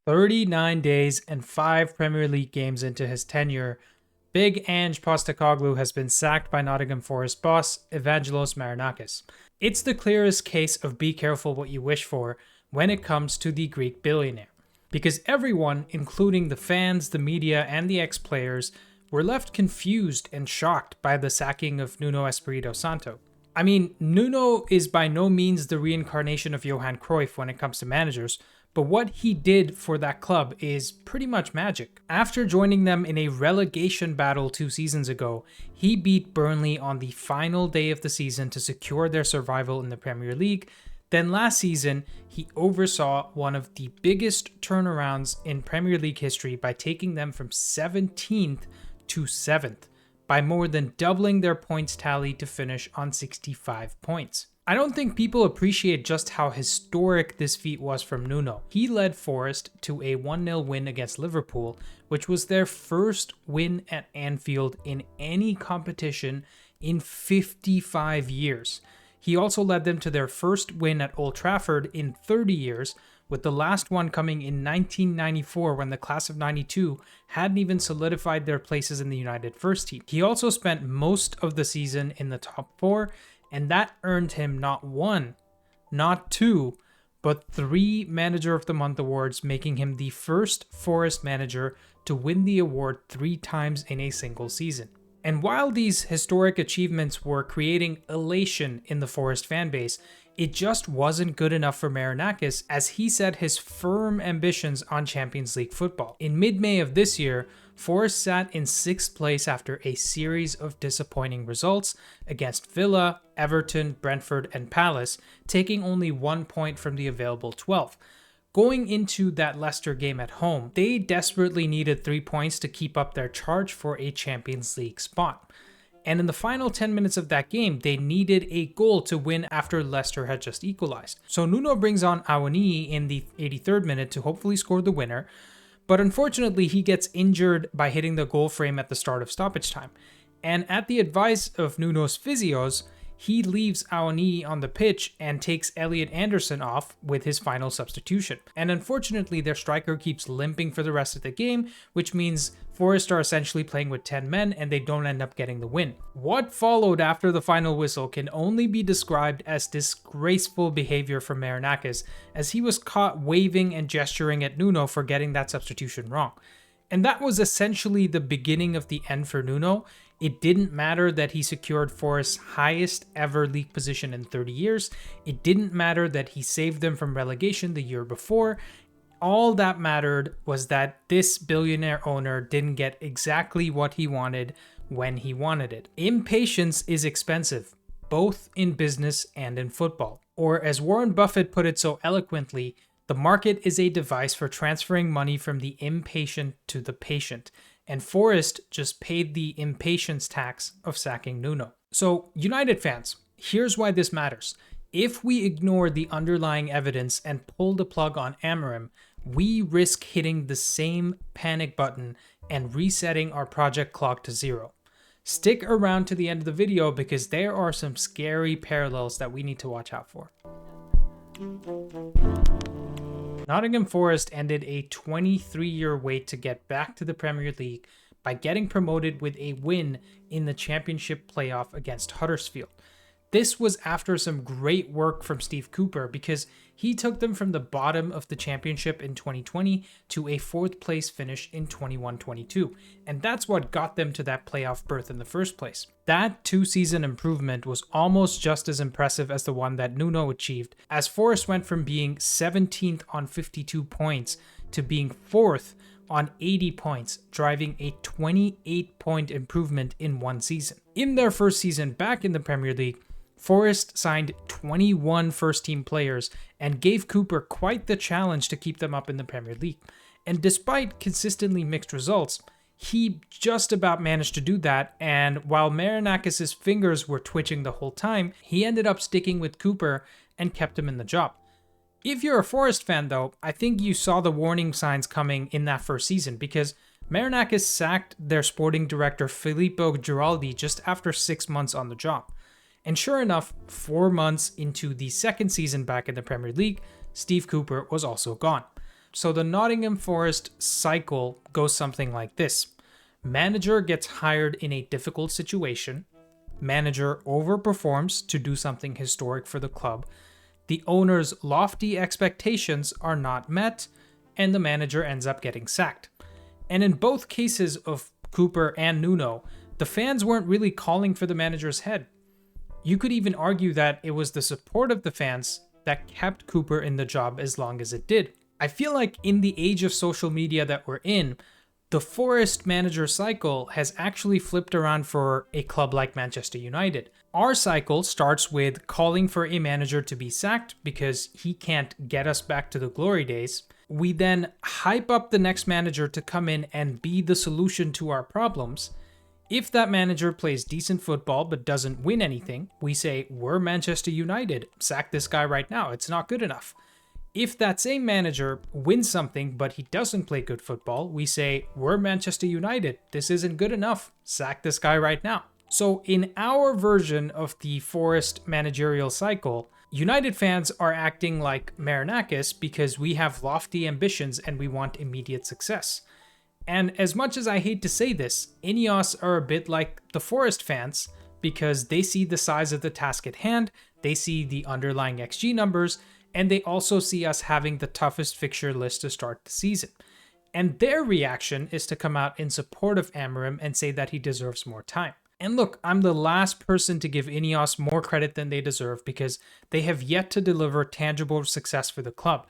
39 days and 5 Premier League games into his tenure, Big Ange Postecoglou has been sacked by Nottingham Forest boss Evangelos Marinakis. It's the clearest case of be careful what you wish for when it comes to the Greek billionaire. Because everyone, including the fans, the media, and the ex-players, were left confused and shocked by the sacking of Nuno Espirito Santo. I mean, Nuno is by no means the reincarnation of Johan Cruyff when it comes to managers, but what he did for that club is pretty much magic. After joining them in a relegation battle 2 seasons ago, he beat Burnley on the final day of the season to secure their survival in the Premier League. Then last season, he oversaw one of the biggest turnarounds in Premier League history by taking them from 17th to 7th, by more than doubling their points tally to finish on 65 points. I don't think people appreciate just how historic this feat was from Nuno. He led Forest to a 1-0 win against Liverpool, which was their first win at Anfield in any competition in 55 years. He also led them to their first win at Old Trafford in 30 years, with the last one coming in 1994 when the class of 92 hadn't even solidified their places in the United First Team. He also spent most of the season in the top 4, and that earned him not 1, not 2, but 3 Manager of the Month awards, making him the first Forest manager to win the award 3 times in a single season. And while these historic achievements were creating elation in the Forest fanbase, it just wasn't good enough for Marinakis, as he set his firm ambitions on Champions League football. In mid-May of this year, Forest sat in 6th place after a series of disappointing results against Villa, Everton, Brentford, and Palace, taking only 1 point from the available 12. Going into that Leicester game at home, they desperately needed 3 points to keep up their charge for a Champions League spot. And in the final 10 minutes of that game, they needed a goal to win after Leicester had just equalized. So Nuno brings on Awoniyi in the 83rd minute to hopefully score the winner, but unfortunately he gets injured by hitting the goal frame at the start of stoppage time. And at the advice of Nuno's physios, he leaves Awoniyi on the pitch and takes Elliot Anderson off with his final substitution. And unfortunately, their striker keeps limping for the rest of the game, which means Forest are essentially playing with 10 men and they don't end up getting the win. What followed after the final whistle can only be described as disgraceful behavior from Marinakis, as he was caught waving and gesturing at Nuno for getting that substitution wrong. And that was essentially the beginning of the end for Nuno. It didn't matter that he secured Forest's highest ever league position in 30 years. It didn't matter that he saved them from relegation the year before. All that mattered was that this billionaire owner didn't get exactly what he wanted when he wanted it. Impatience is expensive, both in business and in football. Or as Warren Buffett put it so eloquently, the market is a device for transferring money from the impatient to the patient. And Forest just paid the impatience tax of sacking Nuno. So, United fans, here's why this matters. If we ignore the underlying evidence and pull the plug on Amorim, we risk hitting the same panic button and resetting our project clock to 0. Stick around to the end of the video because there are some scary parallels that we need to watch out for. Nottingham Forest ended a 23-year wait to get back to the Premier League by getting promoted with a win in the Championship playoff against Huddersfield. This was after some great work from Steve Cooper because he took them from the bottom of the Championship in 2020 to a 4th place finish in 21-22, and that's what got them to that playoff berth in the first place. That 2-season improvement was almost just as impressive as the one that Nuno achieved, as Forest went from being 17th on 52 points to being 4th on 80 points, driving a 28-point improvement in 1 season. In their first season back in the Premier League, Forest signed 21 first-team players and gave Cooper quite the challenge to keep them up in the Premier League. And despite consistently mixed results, he just about managed to do that, and while Marinakis' fingers were twitching the whole time, he ended up sticking with Cooper and kept him in the job. If you're a Forest fan though, I think you saw the warning signs coming in that first season, because Marinakis sacked their sporting director Filippo Giraldi just after 6 months on the job. And sure enough, 4 months into the second season back in the Premier League, Steve Cooper was also gone. So the Nottingham Forest cycle goes something like this. Manager gets hired in a difficult situation. Manager overperforms to do something historic for the club. The owner's lofty expectations are not met, and the manager ends up getting sacked. And in both cases of Cooper and Nuno, the fans weren't really calling for the manager's head. You could even argue that it was the support of the fans that kept Cooper in the job as long as it did. I feel like in the age of social media that we're in, the Forest manager cycle has actually flipped around for a club like Manchester United. Our cycle starts with calling for a manager to be sacked because he can't get us back to the glory days. We then hype up the next manager to come in and be the solution to our problems. If that manager plays decent football but doesn't win anything, we say, we're Manchester United, sack this guy right now, it's not good enough. If that same manager wins something but he doesn't play good football, we say, we're Manchester United, this isn't good enough, sack this guy right now. So in our version of the Forest managerial cycle, United fans are acting like Marinakis because we have lofty ambitions and we want immediate success. And as much as I hate to say this, Ineos are a bit like the Forest fans because they see the size of the task at hand, they see the underlying XG numbers, and they also see us having the toughest fixture list to start the season. And their reaction is to come out in support of Amorim and say that he deserves more time. And look, I'm the last person to give Ineos more credit than they deserve because they have yet to deliver tangible success for the club.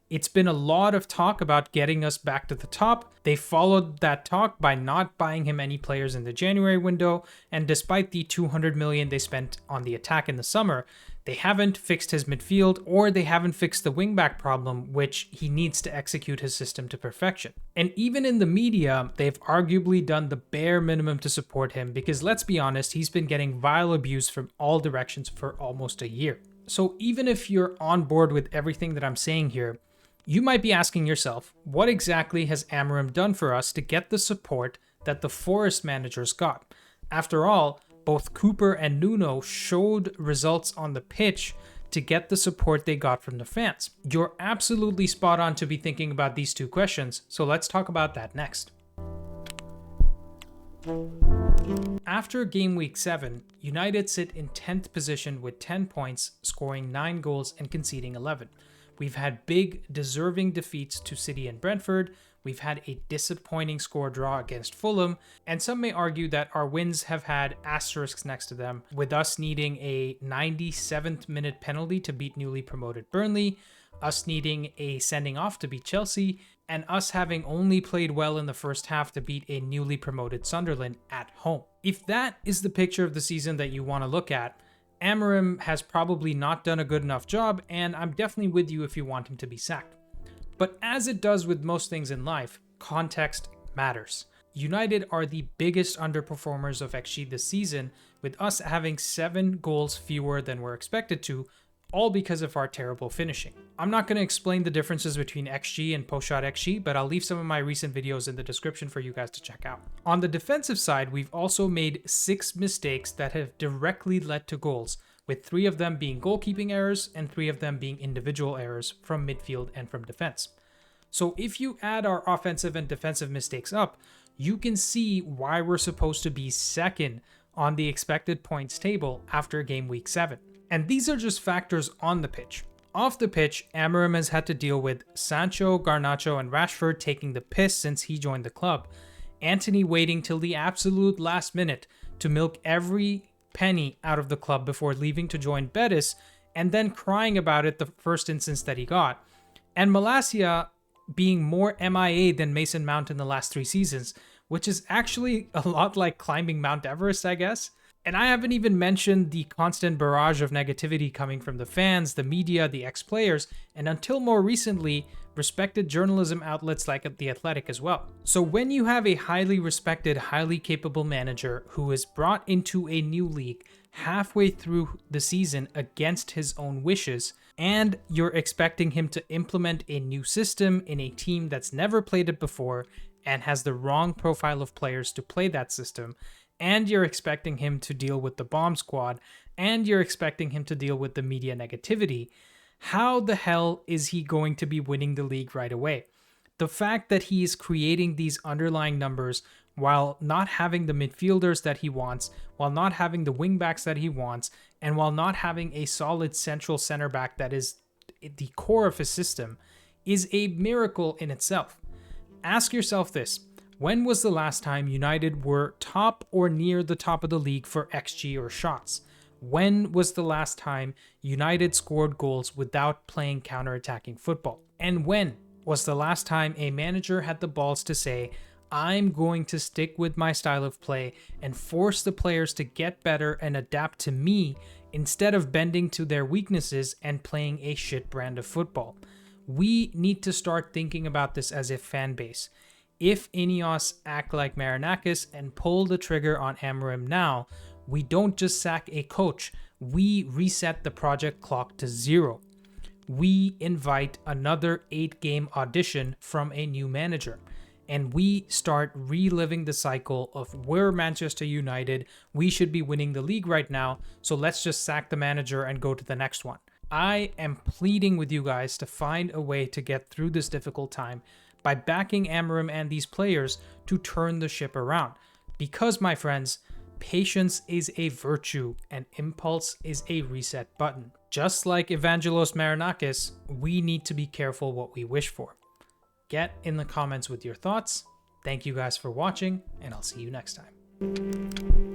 It's been a lot of talk about getting us back to the top. They followed that talk by not buying him any players in the January window, and despite the 200 million they spent on the attack in the summer, they haven't fixed his midfield or they haven't fixed the wingback problem, which he needs to execute his system to perfection. And even in the media, they've arguably done the bare minimum to support him because let's be honest, he's been getting vile abuse from all directions for almost a year. So even if you're on board with everything that I'm saying here, you might be asking yourself, what exactly has Amorim done for us to get the support that the Forest managers got? After all, both Cooper and Nuno showed results on the pitch to get the support they got from the fans. You're absolutely spot on to be thinking about these two questions, so let's talk about that next. After game week 7, United sit in 10th position with 10 points, scoring 9 goals and conceding 11. We've had big, deserving defeats to City and Brentford. We've had a disappointing score draw against Fulham, and some may argue that our wins have had asterisks next to them, with us needing a 97th minute penalty to beat newly promoted Burnley, us needing a sending off to beat Chelsea, and us having only played well in the first half to beat a newly promoted Sunderland at home. If that is the picture of the season that you want to look at, Amorim has probably not done a good enough job, and I'm definitely with you if you want him to be sacked. But as it does with most things in life, context matters. United are the biggest underperformers of XG this season, with us having 7 goals fewer than we're expected to, all because of our terrible finishing. I'm not going to explain the differences between XG and post-shot XG, but I'll leave some of my recent videos in the description for you guys to check out. On the defensive side, we've also made 6 mistakes that have directly led to goals, with 3 of them being goalkeeping errors and 3 of them being individual errors from midfield and from defense. So if you add our offensive and defensive mistakes up, you can see why we're supposed to be second on the expected points table after game week 7. And these are just factors on the pitch. Off the pitch, Amorim has had to deal with Sancho, Garnacho, and Rashford taking the piss since he joined the club, Antony waiting till the absolute last minute to milk every penny out of the club before leaving to join Betis, and then crying about it the first instance that he got, and Malacia being more MIA than Mason Mount in the last 3 seasons, which is actually a lot like climbing Mount Everest, I guess. And I haven't even mentioned the constant barrage of negativity coming from the fans, the media, the ex-players, and until more recently, respected journalism outlets like The Athletic as well. So when you have a highly respected, highly capable manager who is brought into a new league halfway through the season against his own wishes, and you're expecting him to implement a new system in a team that's never played it before and has the wrong profile of players to play that system, and you're expecting him to deal with the bomb squad, and you're expecting him to deal with the media negativity, How the hell is he going to be winning the league right away? The fact that he is creating these underlying numbers while not having the midfielders that he wants, while not having the wingbacks that he wants, and while not having a solid central center back that is the core of his system, is a miracle in itself. Ask yourself this: when was the last time United were top or near the top of the league for XG or shots? When was the last time United scored goals without playing counter-attacking football? And when was the last time a manager had the balls to say, I'm going to stick with my style of play and force the players to get better and adapt to me instead of bending to their weaknesses and playing a shit brand of football? We need to start thinking about this as a fan base. If Ineos act like Marinakis and pull the trigger on Amorim now, we don't just sack a coach, we reset the project clock to 0. We invite another 8-game audition from a new manager, and we start reliving the cycle of we're Manchester United, we should be winning the league right now, so let's just sack the manager and go to the next one. I am pleading with you guys to find a way to get through this difficult time by backing Amorim and these players to turn the ship around. Because, my friends, patience is a virtue and impulse is a reset button. Just like Evangelos Marinakis, we need to be careful what we wish for. Get in the comments with your thoughts. Thank you guys for watching, and I'll see you next time.